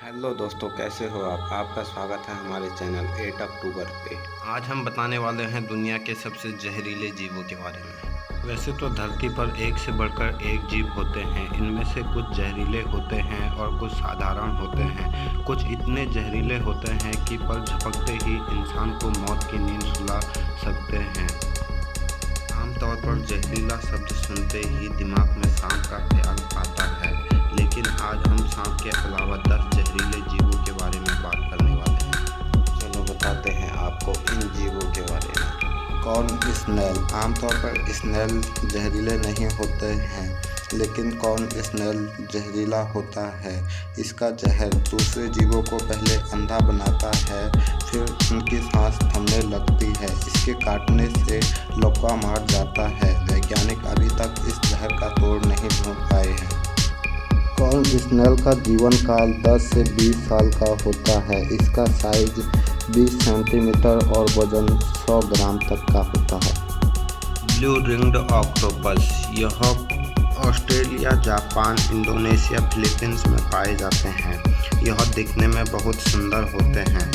Hello दोस्तों, कैसे हो आप। आपका स्वागत है हमारे चैनल 8 अक्टूबर पे। आज हम बताने वाले हैं दुनिया के सबसे जहरीले जीवों के बारे में। वैसे तो धरती पर एक से बढ़कर एक जीव होते हैं। इनमें से कुछ जहरीले होते हैं और कुछ साधारण होते हैं। कुछ इतने जहरीले होते हैं कि पल झपकते ही इंसान को मौत की नींद सुला सकते हैं। आमतौर पर जहरीला शब्द सुनते ही दिमाग में सांप का ख्याल आता है, लेकिन आज हम सांप के अलावा 10 जहरीले जीवों के बारे में बात करने वाले हैं। चलो बताते हैं आपको इन जीवों के बारे में। Corn snail. आमतौर पर स्नेल जहरीले नहीं होते हैं, लेकिन कॉर्न स्नेल जहरीला होता है। इसका जहर दूसरे जीवों को पहले अंधा बनाता है, फिर उनकी सांस थमने लगती है। इसके काटने से लकवा मार जाता है। वैज्ञानिक अभी तक इस जहर का तोड़ नहीं ढूंढ पाए हैं। कॉर्न स्नेल का जीवन काल 10 से 20 साल का होता है। इसका साइज 20 सेंटीमीटर और वजन 100 ग्राम तक का होता है। Blue ringed octopus. यह ऑस्ट्रेलिया, जापान, इंडोनेशिया, फिलीपींस में पाए जाते हैं। यह दिखने में बहुत सुंदर होते हैं।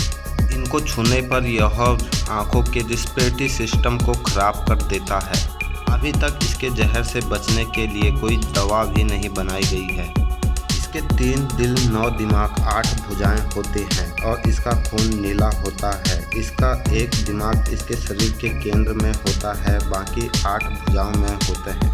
इनको छूने पर यह आंखों के रिस्पिरेटरी सिस्टम को खराब कर देता है। अभी तक इसके जहर से बचने के लिए कोई दवा भी नहीं बनाई गई है। इसके 3 दिल, 9 दिमाग, 8 भुजाएं होती हैं और इसका खून नीला होता है। इसका एक दिमाग इसके शरीर के केंद्र में होता है, बाकी 8 भुजाओं में होते हैं।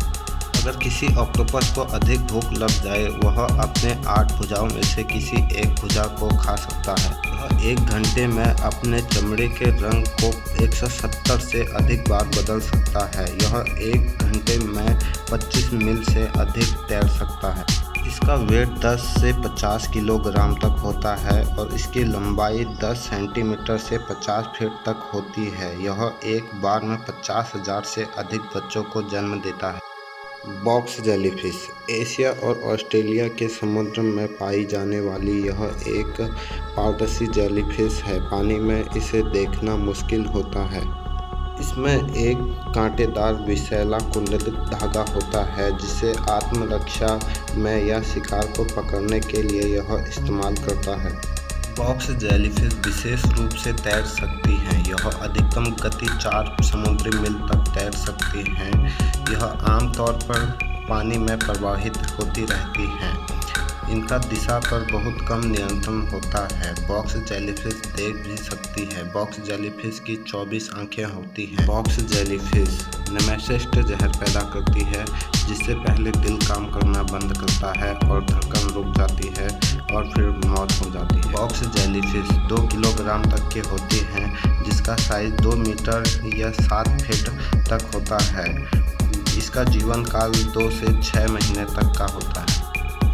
अगर किसी ऑक्टोपस को अधिक भूख लग जाए, वह अपने 8 भुजाओं में से किसी एक भुजा को खा सकता है। यह 1 घंटे में अपने चमड़े के रंग को 170 से अधिक बार बदल सकता है। यह 1 घंटे में 25 मील से अधिक तैर सकता है। इसका वेट 10 से 50 किलोग्राम तक होता है और इसकी लंबाई 10 सेंटीमीटर से 50 फीट तक होती है। यह एक बार में 50,000 से अधिक बच्चों को जन्म देता है। Box jellyfish. एशिया और ऑस्ट्रेलिया के समुद्र में पाई जाने वाली यह एक पारदर्शी जेलीफिश है। पानी में इसे देखना मुश्किल होता है। इसमें एक कांटेदार विषैला कुंडलित धागा होता है, जिसे आत्मरक्षा में या शिकार को पकड़ने के लिए यह इस्तेमाल करता है। बॉक्स जेलीफिश विशेष रूप से तैर सकती हैं। यह अधिकतम गति 4 समुद्री मील तक तैर सकती हैं। यह आमतौर पर पानी में प्रवाहित होती रहती हैं। इनका दिशा पर बहुत कम नियंत्रण होता है। बॉक्स जेलीफिश देख भी सकती है। बॉक्स जेलीफिश की 24 आंखें होती हैं। बॉक्स जेलीफिश नेमेसिस जहर पैदा करती है, जिससे पहले दिल काम करना बंद करता है और धड़कन रुक जाती है और फिर मौत हो जाती है। बॉक्स जेलीफिश 2 किलोग्राम तक की होती हैं, जिसका साइज 2 मीटर या 7 फीट तक होता है। इसका जीवन काल 2 से 6 महीने तक का होता है।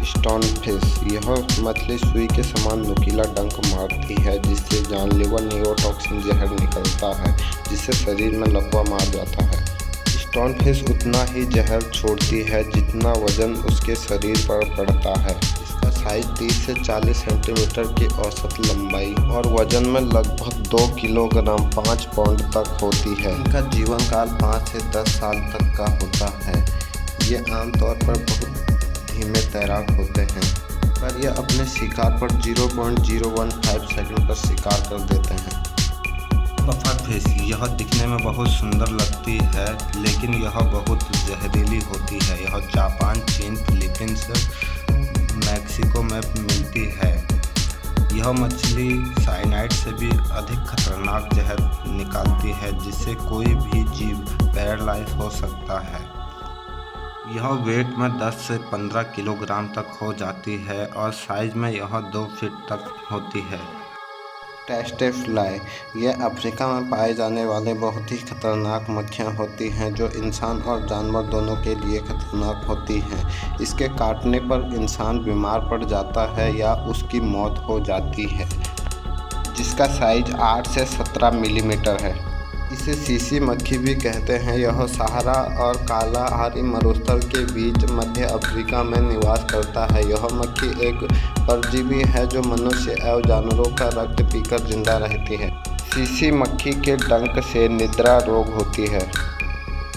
Stone fish. यह मछली सुई के समान नुकीला डंक मारती है, जिससे जानलेवा न्यूरोटॉक्सिन जहर निकलता है, जिससे शरीर में लकवा मार जाता है। स्टोन फिश उतना ही जहर छोड़ती है जितना वजन उसके शरीर पर बढ़ता है। इसका साइज 30 से 40 सेंटीमीटर की औसत लंबाई और वजन में लगभग 2 किलोग्राम 5 पाउंड तक होती है। इनका जीवन काल 5 से 10 साल तक का होता है। ये आमतौर पर बहुत धीमे तैराक होते हैं, पर यह अपने शिकार पर 0.015 सेकंड पर शिकार कर देते हैं। Puffer fish. यह दिखने में बहुत सुंदर लगती है, लेकिन यह बहुत जहरीली होती है। यह जापान, चीन, फिलीपींस, मैक्सिको में मिलती है। यह मछली साइनाइड से भी अधिक खतरनाक जहर निकालती है, जिससे कोई भी जीव पैरालाइज हो सकता है। यह वेट में 10 से 15 किलोग्राम तक हो जाती है और साइज में यह 2 फीट तक होती है। टेस्टेफ्लाई। यह अफ्रीका में पाए जाने वाले बहुत ही खतरनाक मक्खियाँ होती हैं, जो इंसान और जानवर दोनों के लिए खतरनाक होती हैं। इसके काटने पर इंसान बीमार पड़ जाता है या उसकी मौत हो जाती है, जिसका साइज 8 से 17 मिलीमीटर है। इसे सीसी मक्खी भी कहते हैं। यह सहारा और कालाहारी मरुस्थल के बीच मध्य अफ्रीका में निवास करता है। यह मक्खी एक परजीवी है जो मनुष्य एवं जानवरों का रक्त पीकर जिंदा रहती है। सीसी मक्खी के डंक से निद्रा रोग होती है।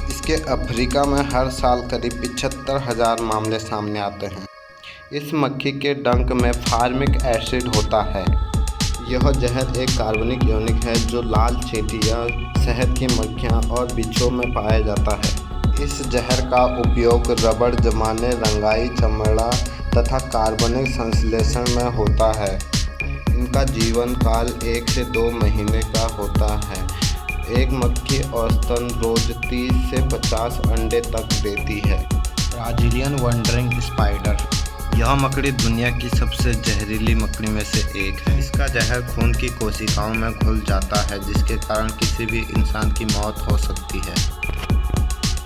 इसके अफ्रीका में हर साल करीब 75,000 मामले सामने आते हैं। इस मक्खी के डंक में फार्मिक एसिड होता है। यह जहर एक कार्बनिक यौगिक है जो लाल चींटियां, शहद की मक्खियां और बिच्छू में पाया जाता है। इस जहर का उपयोग रबड़ जमाने, रंगाई, चमड़ा तथा कार्बनिक संश्लेषण में होता है। इनका जीवन काल 1 से 2 महीने का होता है। एक मक्खी औसतन रोज 30 से 50 अंडे तक देती है। ब्राज़ीलियन वंडरिंग स्पाइडर, यह मकड़ी दुनिया की सबसे जहरीली मकड़ी में से एक है। इसका जहर खून की कोशिकाओं में घुल जाता है जिसके कारण किसी भी इंसान की मौत हो सकती है।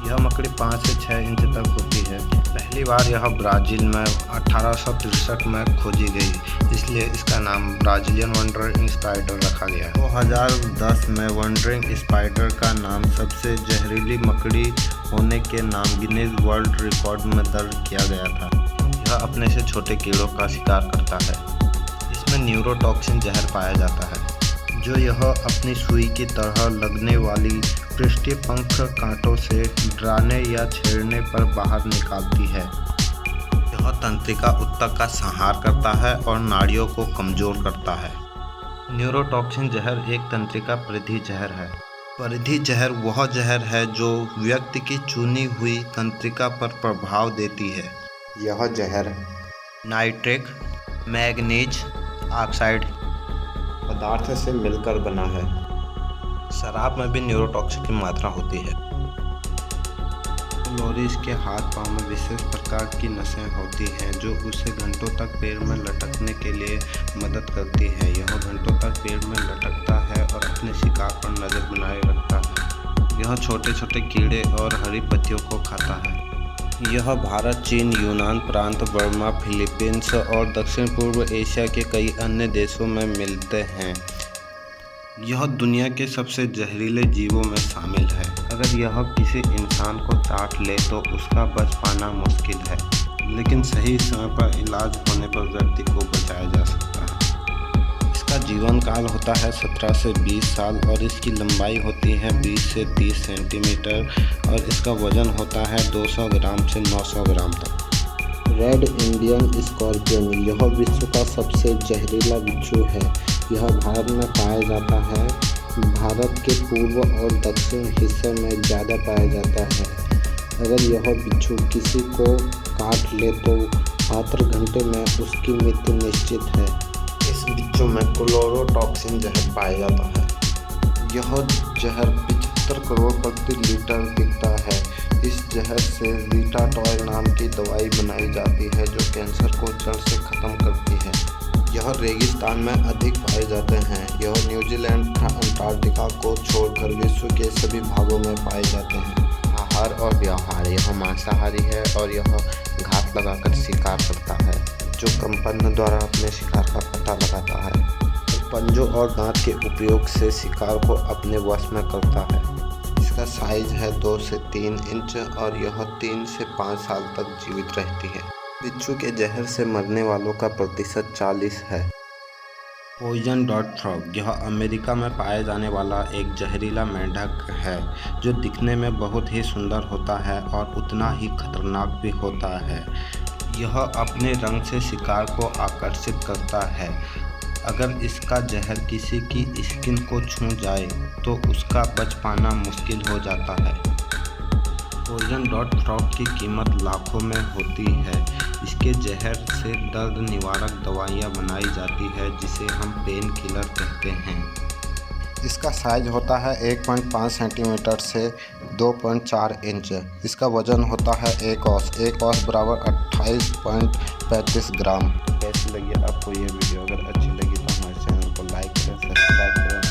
यह मकड़ी 5 से 6 इंच तक होती है। पहली बार यह ब्राज़ील में 1863 में खोजी गई, इसलिए इसका नाम ब्राज़ीलियन वंडरिंग स्पाइडर रखा गया। 2010 में वंडरिंग स्पाइडर का नाम सबसे जहरीली मकड़ी होने के नाम गिनीज वर्ल्ड रिकॉर्ड में दर्ज किया गया था। यह अपने से छोटे कीड़ों का शिकार करता है। इसमें न्यूरोटॉक्सिन जहर पाया जाता है जो यह अपनी सुई की तरह लगने वाली पृष्ठीय पंख कांटों से डराने या छेड़ने पर बाहर निकालती है। यह तंत्रिका ऊतक का संहार करता है और नाड़ियों को कमजोर करता है। न्यूरोटॉक्सिन जहर एक तंत्रिका परिधि जहर है। परिधि जहर वह जहर है जो व्यक्ति की चुनी हुई तंत्रिका पर प्रभाव देती है। यह जहर नाइट्रिक मैग्नीज ऑक्साइड पदार्थ से मिलकर बना है। शराब में भी न्यूरोटॉक्सिन की मात्रा होती है। लोरिस के हाथ पांव में विशेष प्रकार की नसें होती हैं जो उसे घंटों तक पेड़ में लटकने के लिए मदद करती है। यह घंटों तक पेड़ में लटकता है और अपने शिकार पर नजर बनाए रखता है। यह छोटे छोटे कीड़े और हरी पत्तियों को खाता है। यह भारत, चीन, यूनान प्रांत, बर्मा, फिलीपींस और दक्षिण पूर्व एशिया के कई अन्य देशों में मिलते हैं। यह दुनिया के सबसे जहरीले जीवों में शामिल है। अगर यह किसी इंसान को काट ले तो उसका बच पाना मुश्किल है, लेकिन सही समय पर इलाज होने पर व्यक्ति को बचाया जा सकता है। इसका जीवन काल होता है 17 से 20 साल और इसकी लंबाई होती है 20 से 30 सेंटीमीटर और इसका वजन होता है 200 ग्राम से 900 ग्राम तक। रेड इंडियन स्कॉर्पियन, यह विश्व का सबसे जहरीला बिच्छू है। यह भारत में पाया जाता है। भारत के पूर्व और दक्षिण हिस्से में ज़्यादा पाया जाता है। अगर यह बिच्छू किसी को काट ले तो 72 घंटे में उसकी मृत्यु निश्चित है। इस बिच्छू में क्लोरोटॉक्सिन जहर पाया जाता है। यह जहर 75 करोड़ प्रति लीटर बिकता है। इस जहर से रिटाटॉय नाम की दवाई बनाई जाती है जो कैंसर को जड़ से खत्म करती है। यह रेगिस्तान में अधिक पाए जाते हैं। यह न्यूजीलैंड तथा अंटार्कटिका को छोड़कर विश्व के सभी भागों में पाए जाते हैं। आहार और व्यवहार, यह मांसाहारी है और यह घात लगाकर शिकार करता है जो कंपन द्वारा अपने शिकार का पता लगाता है। पंजों और दांत के उपयोग से शिकार को अपने वश में करता है। इसका साइज है 2 से 3 इंच और यह 3 से 5 साल तक जीवित रहती है। बिच्छू के जहर से मरने वालों का प्रतिशत 40 है। पॉइजन डॉट फ्रॉग, यह अमेरिका में पाए जाने वाला एक जहरीला मेंढक है जो दिखने में बहुत ही सुंदर होता है और उतना ही खतरनाक भी होता है। यह अपने रंग से शिकार को आकर्षित करता है। अगर इसका जहर किसी की स्किन को छू जाए तो उसका बच पाना मुश्किल हो जाता है। पॉइजन डॉट फ्रॉग की कीमत लाखों में होती है। इसके जहर से दर्द निवारक दवाइयाँ बनाई जाती है जिसे हम पेन किलर कहते हैं। इसका साइज होता है 1.5 सेंटीमीटर से 2.4 इंच। इसका वजन होता है 1 औंस बराबर 28.35 ग्राम। कैसी लगी आपको ये वीडियो? अगर अच्छी लगी तो हमारे चैनल को लाइक करें, सब्सक्राइब करें।